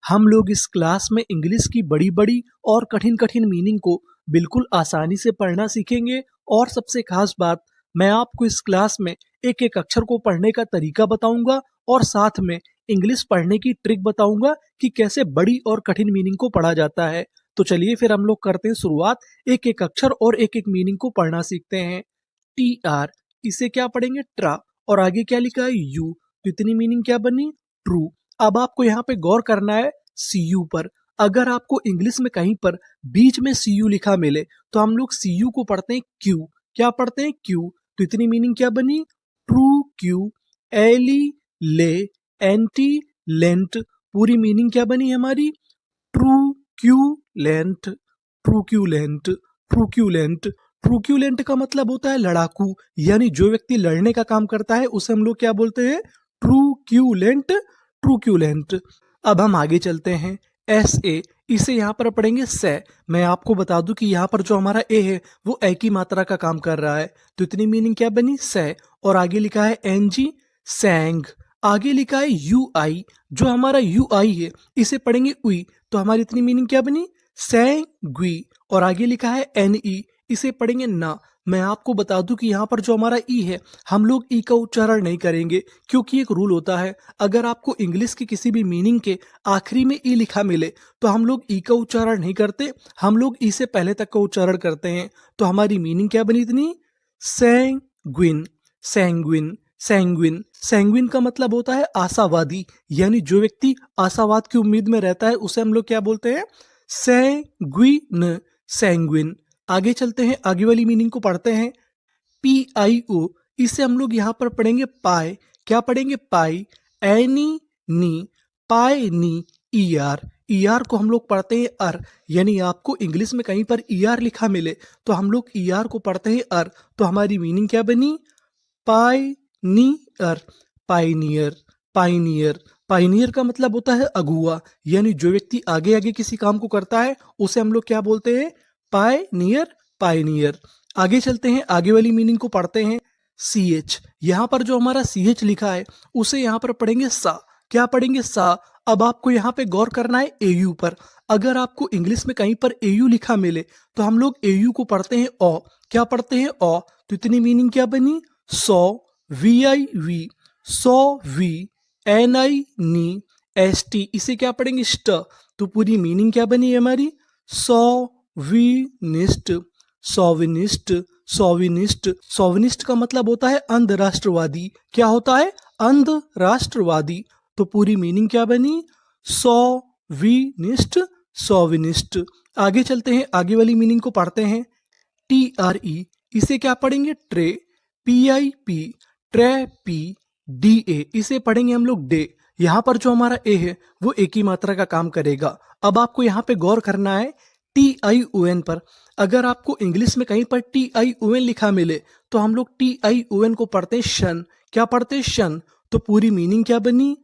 हम लोग इस क्लास में इंग्लिश की बड़ी बड़ी और कठिन कठिन मीनिंग को बिल्कुल आसानी से पढ़ना सीखेंगे। और सबसे खास बात, मैं आपको इस क्लास में एक एक अक्षर को पढ़ने का तरीका बताऊंगा और साथ में इंग्लिश पढ़ने की ट्रिक बताऊंगा कि कैसे बड़ी और कठिन मीनिंग को पढ़ा जाता है। तो चलिए फिर हम लोग करते हैं शुरुआत। एक एक अक्षर और एक एक मीनिंग को पढ़ना सीखते हैं। टी आर, इसे क्या पढ़ेंगे? ट्रा। और आगे क्या लिखा है? यू। तो इतनी मीनिंग क्या बनी? ट्रू। अब आपको यहाँ पे गौर करना है सी यू पर। अगर आपको इंग्लिश में कहीं पर बीच में सी यू लिखा मिले तो हम लोग सी यू को पढ़ते हैं क्यू। क्या पढ़ते हैं? क्यू। तो इतनी मीनिंग क्या बनी? True Q. एली ले एंटी लेंट। पूरी मीनिंग क्या बनी हमारी? True Q lent. True Q lent. True Q lent. True Q lent का मतलब होता है लड़ाकू, यानी जो व्यक्ति लड़ने का काम करता है उसे हम लोग क्या बोलते हैं? True Q lent. True Q lent. अब हम आगे चलते हैं। एस ए, इसे यहाँ पर पढ़ेंगे से। मैं आपको बता दूं कि यहाँ पर जो हमारा ए है वो ए की मात्रा का काम कर रहा है। तो इतनी मीनिंग क्या बनी? से। और आगे लिखा है एन जी, सैंग। आगे लिखा है यू आई, जो हमारा यू आई है इसे पढ़ेंगे उई। तो हमारी इतनी मीनिंग क्या बनी? सैंग्वी। और आगे लिखा है एन ई, इसे पढ़ेंगे ना। मैं आपको बता दूं कि यहाँ पर जो हमारा ई है हम लोग ई का उच्चारण नहीं करेंगे, क्योंकि एक रूल होता है, अगर आपको इंग्लिश की किसी भी मीनिंग के आखिरी में ई लिखा मिले तो हम लोग ई का उच्चारण नहीं करते, हम लोग ई से पहले तक का उच्चारण करते हैं। तो हमारी मीनिंग क्या बनी इतनी? सैंग्विन। सैंग्विन। सैंग्विन। सैंग्विन का मतलब होता है आशावादी, यानी जो व्यक्ति आशावाद की उम्मीद में रहता है उसे हम लोग क्या बोलते हैं? सैंग्विन। सैंग्विन। आगे चलते हैं, आगे वाली मीनिंग को पढ़ते हैं। पी आई ओ, इसे हम लोग यहाँ पर पढ़ेंगे पाई। क्या पढ़ेंगे? पाई। एनी नी, पाई नी। ई आर, ई आर को हम लोग पढ़ते हैं अर, यानी आपको इंग्लिश में कहीं पर ई आर लिखा मिले तो हम लोग ई आर को पढ़ते हैं अर। तो हमारी मीनिंग क्या बनी? पाइनियर। पाइनियर। पाइनियर। पाइनियर का मतलब होता है अगुआ, यानी जो व्यक्ति आगे आगे किसी काम को करता है उसे हम लोग क्या बोलते हैं? पायनियर। पायनियर। आगे चलते हैं, आगे वाली मीनिंग को पढ़ते हैं। सी एच, यहाँ पर जो हमारा सी एच लिखा है उसे यहाँ पर पढ़ेंगे सा। क्या पढ़ेंगे? सा। अब आपको यहाँ पे गौर करना है ए यू पर। अगर आपको इंग्लिश में कहीं पर ए यू लिखा मिले तो हम लोग ए यू को पढ़ते हैं ओ। क्या पढ़ते हैं? ओ। तो इतनी मीनिंग क्या बनी? सौ। V I V. सौ वी। एन आई नी, एस टी, इसे क्या पढ़ेंगे? स्ट। तो पूरी मीनिंग क्या बनी हमारी? सॉविनिस्ट। सॉविनिस्ट। सॉविनिस्ट। सॉविनिस्ट का मतलब होता है अंध राष्ट्रवादी। क्या होता है? अंध राष्ट्रवादी। तो पूरी मीनिंग क्या बनी? सॉविनिस्ट। सॉविनिस्ट। आगे चलते हैं, आगे वाली मीनिंग को पढ़ते हैं। टी आर ई, इसे क्या पढ़ेंगे? Tray. P I P. Tray P D A, इसे पढ़ेंगे हम लोग डे। यहाँ पर जो हमारा ए है वो एक ही मात्रा का काम करेगा। अब आपको यहाँ पे गौर करना है टी आई ओ एन पर। अगर आपको इंग्लिश में कहीं पर टी आई ओ एन लिखा मिले तो हम लोग टी आई ओ एन को पढ़ते हैं शन। क्या पढ़ते हैं? शन। तो पूरी मीनिंग क्या बनी?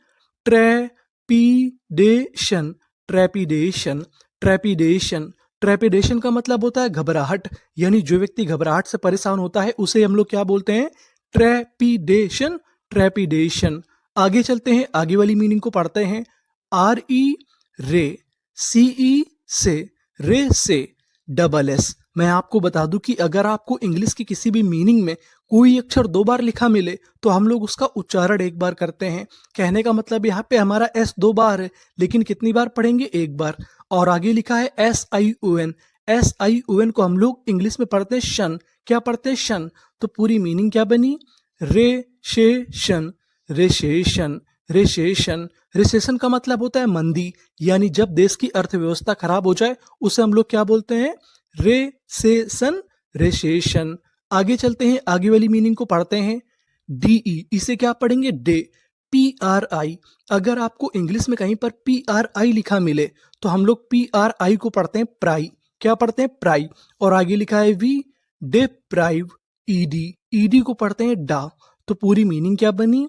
ट्रेपीडेशन। ट्रेपीडेशन। ट्रेपीडेशन। ट्रेपिडेशन का मतलब होता है घबराहट, यानी जो व्यक्ति घबराहट से परेशान होता है उसे हम लोग क्या बोलते हैं? ट्रेपिडेशन। ट्रेपिडेशन। आगे चलते हैं, आगे वाली मीनिंग को पढ़ते हैं। आर ई रे। सी ई से। रे से। Double S. मैं आपको बता दूं कि अगर आपको इंग्लिश की किसी भी मीनिंग में कोई अक्षर दो बार लिखा मिले तो हम लोग उसका उच्चारण एक बार करते हैं। कहने का मतलब यहाँ पे हमारा एस दो बार है, लेकिन कितनी बार पढ़ेंगे? एक बार। और आगे लिखा है S I O N. S I O N को हम लोग इंग्लिश में पढ़ते हैं शन। क्या पढ़ते हैं? शन। तो पूरी मीनिंग क्या बनी? रेशेशन। रेशेशन। रेशेशन। रिसेशन का मतलब होता है मंदी, यानी जब देश की अर्थव्यवस्था खराब हो जाए उसे हम लोग क्या बोलते हैं? रेसेशन। रेशेशन। आगे चलते हैं, आगे वाली मीनिंग को पढ़ते हैं। डीई, इसे क्या पढ़ेंगे? डे। पी आर आई, अगर आपको इंग्लिश में कहीं पर पी आर आई लिखा मिले तो हम लोग पी आर आई को पढ़ते हैं प्राई। क्या पढ़ते हैं? प्राई। और आगे लिखा है वी डिप्राइव। ईडी, ईडी को पढ़ते हैं डा। तो पूरी मीनिंग क्या बनी?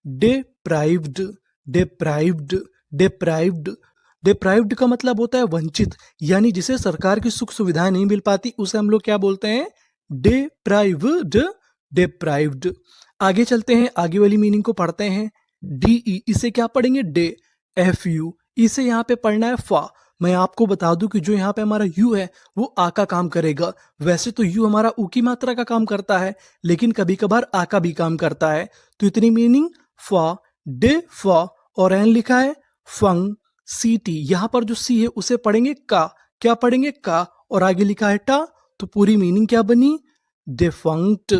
डिप्राइव्ड। डिप्राइव्ड। डिप्राइव्ड। डिप्राइव्ड का मतलब होता है वंचित, यानी जिसे सरकार की सुख सुविधाएं नहीं मिल पाती उसे हम लोग क्या बोलते हैं? डिप्राइव्ड। डिप्राइव्ड। आगे चलते हैं, आगे वाली मीनिंग को पढ़ते हैं। डीई, इसे क्या पढ़ेंगे? डे। एफ यू, इसे यहाँ पे पढ़ना है फा। मैं आपको बता दूं कि जो यहाँ पे हमारा यू है वो आ का काम करेगा। वैसे तो यू हमारा ऊ की मात्रा का काम करता है, लेकिन कभी कभार आ का भी काम करता है। तो इतनी मीनिंग फा, डे फा, और एन लिखा है फंग सी टी। यहाँ पर जो सी है उसे पढ़ेंगे का। क्या पढ़ेंगे? का। और आगे लिखा है टा। तो पूरी मीनिंग क्या बनी? डिफंक्ट।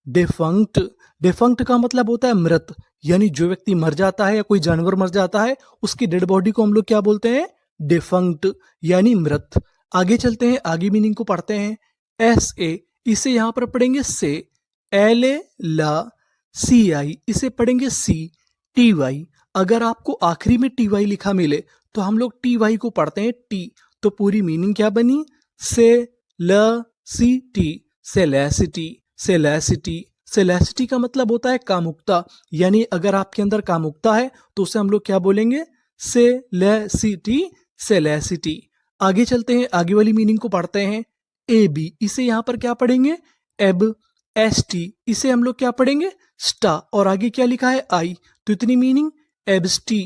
डिफंक्ट। डिफंक्ट का मतलब होता है मृत, यानी जो व्यक्ति मर जाता है या कोई जानवर मर जाता है उसकी डेड बॉडी को हम लोग क्या बोलते हैं? डिफंक्ट, यानी मृत। आगे चलते हैं, आगे मीनिंग को पढ़ते हैं। एस ए, इसे यहां पर पढ़ेंगे से। एल ए ला सी आई, इसे पढ़ेंगे सी। टी वाई, अगर आपको आखिरी में टी वाई लिखा मिले तो हम लोग टी वाई को पढ़ते हैं टी। तो पूरी मीनिंग क्या बनी? से ल सी टी, सेलेसिटी। सेलेसिटी। सेलेसिटी का मतलब होता है कामुकता, यानी अगर आपके अंदर कामुकता है तो उसे हम लोग क्या बोलेंगे? सेलेसिटी, सेलेसिटी। आगे चलते हैं, आगे वाली मीनिंग को पढ़ते हैं। ए बी, इसे यहां पर क्या पढ़ेंगे? एब। एस टी, इसे हम लोग क्या पढ़ेंगे? स्टा। और आगे क्या लिखा है? आई। तो इतनी मीनिंग एब्सटी।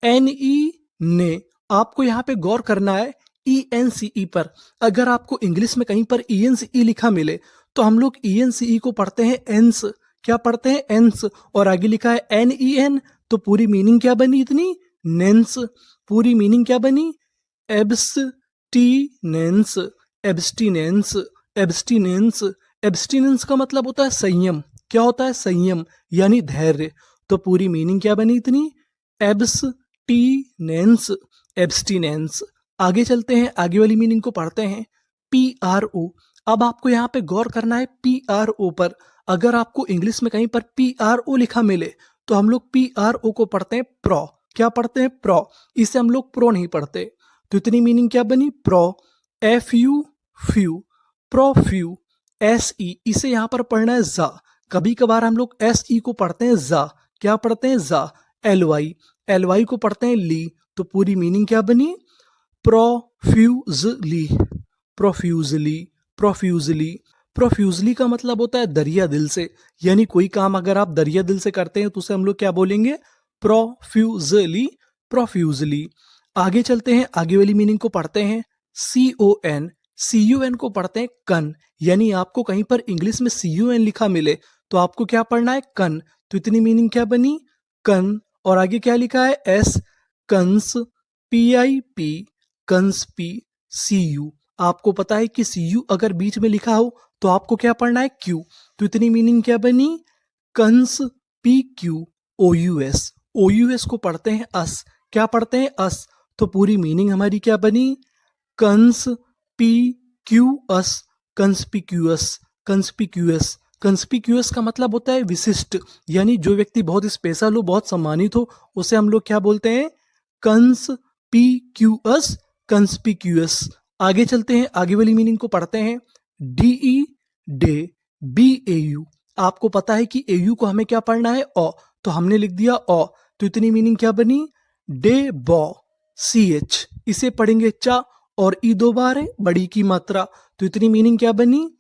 एन ई ने, आपको यहां पे गौर करना है ई एन सी ई पर। अगर आपको इंग्लिश में कहीं पर ई एन सी ई लिखा मिले तो हम लोग ई एन सी ई को पढ़ते हैं एंस। क्या पढ़ते हैं? एंस। और आगे लिखा है एन ई एन, तो पूरी मीनिंग क्या बनी इतनी? नेंस। पूरी मीनिंग क्या बनी? एब्सटीनेंस। एब्सटीनेंस। एब्सटीनेंस। एब्सटीनेंस का मतलब होता है संयम। क्या होता है? संयम, यानी धैर्य। तो पूरी मीनिंग क्या बनी इतनी? एब्सटीनेंस। एब्सटीनेंस। आगे चलते हैं, आगे वाली मीनिंग को पढ़ते हैं। पी आर ओ, अब आपको यहाँ पे गौर करना है पी आर ओ पर। अगर आपको इंग्लिश में कहीं पर पी आर ओ लिखा मिले तो हम लोग पी आर ओ को पढ़ते हैं प्रो। क्या पढ़ते हैं? प्रो। इसे हम लोग प्रो नहीं पढ़ते। तो इतनी मीनिंग क्या बनी? Pro. F you few, pro few. S E, इसे यहां पर पढ़ना है जा। कभी कभार हम लोग एस ई को पढ़ते हैं जा। क्या पढ़ते हैं? जा। एल वाई, एल वाई को पढ़ते हैं ली। तो पूरी मीनिंग क्या बनी? प्रोफ्यूजली। प्रोफ्यूजली। प्रोफ्यूजली। प्रोफ्यूजली का मतलब होता है दरिया दिल से, यानी कोई काम अगर आप दरिया दिल से करते हैं तो उसे हम लोग क्या बोलेंगे? प्रोफ्यूजली। प्रोफ्यूजली। आगे चलते हैं, आगे वाली मीनिंग को पढ़ते हैं। C O N, C U N को पढ़ते हैं कन, यानी आपको कहीं पर इंग्लिश में सी यू एन लिखा मिले तो आपको क्या पढ़ना है? कन। तो इतनी मीनिंग क्या बनी? कन। और आगे क्या लिखा है? S. Cons. P I P, cons P. C U, आपको पता है कि सी यू अगर बीच में लिखा हो तो आपको क्या पढ़ना है? क्यू। तो इतनी मीनिंग क्या बनी? Cons P Q O U S. O U S को पढ़ते हैं अस। क्या पढ़ते हैं? अस। तो पूरी मीनिंग हमारी क्या बनी? कंस पी क्यू अस, कंस्पिक्यूअस। कंस्पिक्यूअस। कंस्पिक्यूअस का मतलब होता है विशिष्ट, यानी जो व्यक्ति बहुत स्पेशल हो, बहुत सम्मानित हो, उसे हम लोग क्या बोलते हैं? कंस्पिक्यूअस। कंस्पिक्यूअस। आगे चलते हैं, आगे वाली मीनिंग को पढ़ते हैं। D E de, B A U, आपको पता है कि ए यू को हमें क्या पढ़ना है? ओ। तो हमने लिख दिया ओ। तो इतनी मीनिंग क्या बनी? डे बो। सी एच, इसे पढ़ेंगे चा, और ई दो बार है, बड़ी की मात्रा। तो इतनी मीनिंग क्या बनी?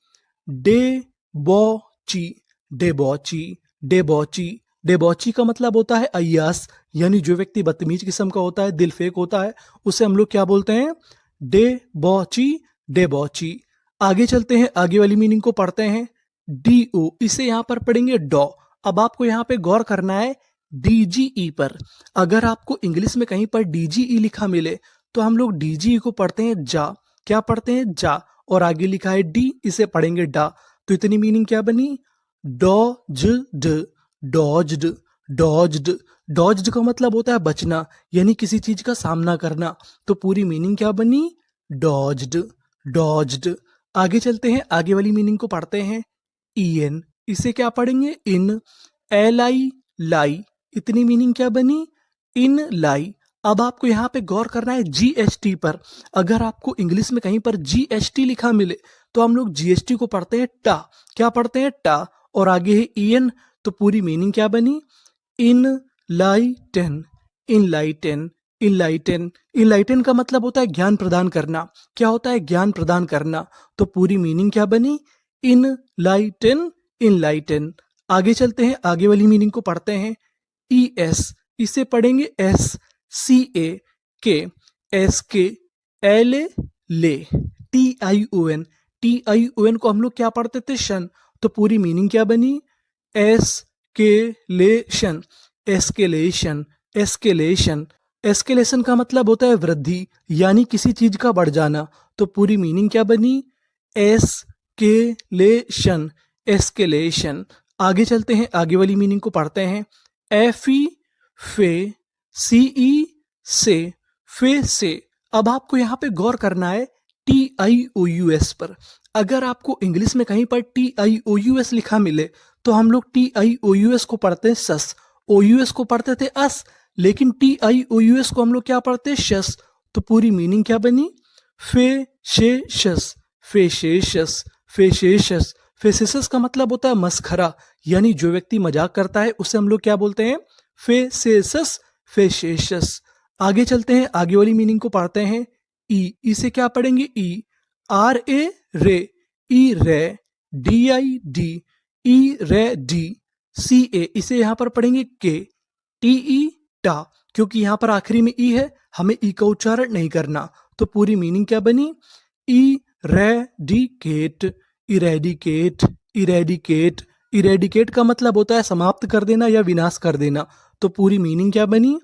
डे बो ची। डेबौची। डेबौची। डेबौची का मतलब होता है अय्यास, यानी जो व्यक्ति बदतमीज किस्म का होता है, दिल फेक होता है, उसे हम लोग क्या बोलते हैं? डेबौची। डेबौची। आगे चलते हैं, आगे वाली मीनिंग को पढ़ते हैं। डी ओ, इसे यहां पर पढ़ेंगे डॉ। अब आपको यहां पे गौर करना है डीजीई पर। अगर आपको इंग्लिश में कहीं पर डीजीई लिखा मिले तो हम लोग डीजीई को पढ़ते हैं जा। क्या पढ़ते हैं? जा। और आगे लिखा है डी, इसे पढ़ेंगे डा। तो इतनी मीनिंग क्या बनी? डॉज्ड। डॉज्ड। डॉज्ड। डॉज्ड का मतलब होता है बचना, यानी किसी चीज का सामना करना। तो पूरी मीनिंग क्या बनी? डॉज्ड। डॉज्ड। आगे चलते हैं, आगे वाली मीनिंग को पढ़ते हैं। ईएन, इसे क्या पढ़ेंगे? इन। एल आई लाई, इतनी मीनिंग क्या बनी? इन लाई। अब आपको यहां पे गौर करना है जीएसटी पर। अगर आपको इंग्लिश में कहीं पर जीएसटी लिखा मिले तो हम लोग जीएसटी को पढ़ते हैं टा। क्या पढ़ते हैं? टा। और आगे है ईएन। तो पूरी मीनिंग क्या बनी? इन लाइटेन। इनलाइटेन। इनलाइटेन। इनलाइटेन का मतलब होता है ज्ञान प्रदान करना। क्या होता है? ज्ञान प्रदान करना। तो पूरी मीनिंग क्या बनी? इनलाइटेन। इनलाइटेन। आगे चलते हैं, आगे वाली मीनिंग को पढ़ते हैं। ई एस, इसे पढ़ेंगे एस। सी ए। के, एस के, एल ए ले, TION, TION को हम लोग क्या पढ़ते थे? शन। तो पूरी मीनिंग क्या बनी? Escalation, escalation, escalation. एस्केलेशन का मतलब होता है वृद्धि, यानी किसी चीज का बढ़ जाना। तो पूरी मीनिंग क्या बनी? Escalation, escalation. आगे चलते हैं, आगे वाली मीनिंग को पढ़ते हैं। FE फे, CE से, फे से। अब आपको यहाँ पे गौर करना है TIOUS पर। अगर आपको इंग्लिश में कहीं पर TIOUS लिखा मिले तो हम लोग TIOUS को पढ़ते हैं सस, OUS को पढ़ते थे अस, लेकिन TIOUS को हम लोग क्या पढ़ते हैं? शस। तो पूरी मीनिंग क्या बनी? फेशेशस, फेशेशस, फेशेशस। फेसेसस का मतलब होता है मस्खरा, यानी जो व्यक्ति मजाक करता है उसे हम लोग क्या बोलते हैं? फेसेसस, फेशेशस। आगे चलते हैं, आगे वाली मीनिंग को पढ़ते हैं। इसे क्या पढ़ेंगे? RA रे, ई रे, DID, ई रे डी, CA इसे यहां पर पढ़ेंगे के, TE टा, क्योंकि यहां पर आखिरी में ई है, हमें ई का उच्चारण नहीं करना। तो पूरी मीनिंग क्या बनी? Eradicate, eradicate, eradicate. इरेडिकेट का मतलब होता है समाप्त कर देना या विनाश कर देना। तो पूरी मीनिंग क्या बनी?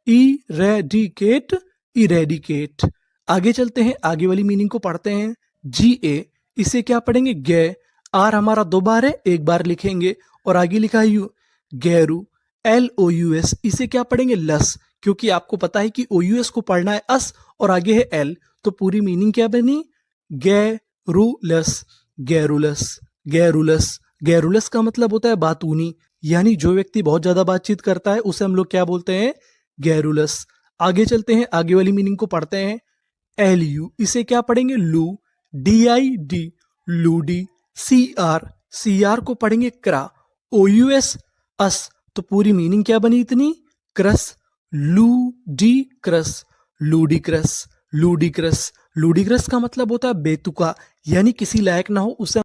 Eradicate, eradicate. आगे चलते हैं, आगे वाली मीनिंग को पढ़ते हैं। GA इसे क्या पढ़ेंगे? गे। आर हमारा 2 बार है, 1 बार लिखेंगे, और आगे लिखा है यू, गैरू। LOUS इसे क्या पढ़ेंगे? लस, क्योंकि आपको पता है कि OUS को पढ़ना है अस और आगे है L। तो पूरी मीनिंग क्या बनी? Garrulous, garrulous, garrulous. गैरुलस का मतलब होता है बातूनी, यानी जो व्यक्ति बहुत ज्यादा बातचीत करता है उसे हम लोग क्या बोलते हैं? गैरुलस। आगे चलते हैं, आगे वाली मीनिंग को पढ़ते हैं। LU इसे क्या पढ़ेंगे? लू, DID, लूडी। CR को पढ़ेंगे क्रा, OUS अस। तो पूरी मीनिंग क्या बनी इतनी? क्रस, ludicrous, ludicrous, ludicrous. Ludicrous का मतलब होता है बेतुका, यानी किसी लायक ना हो उसे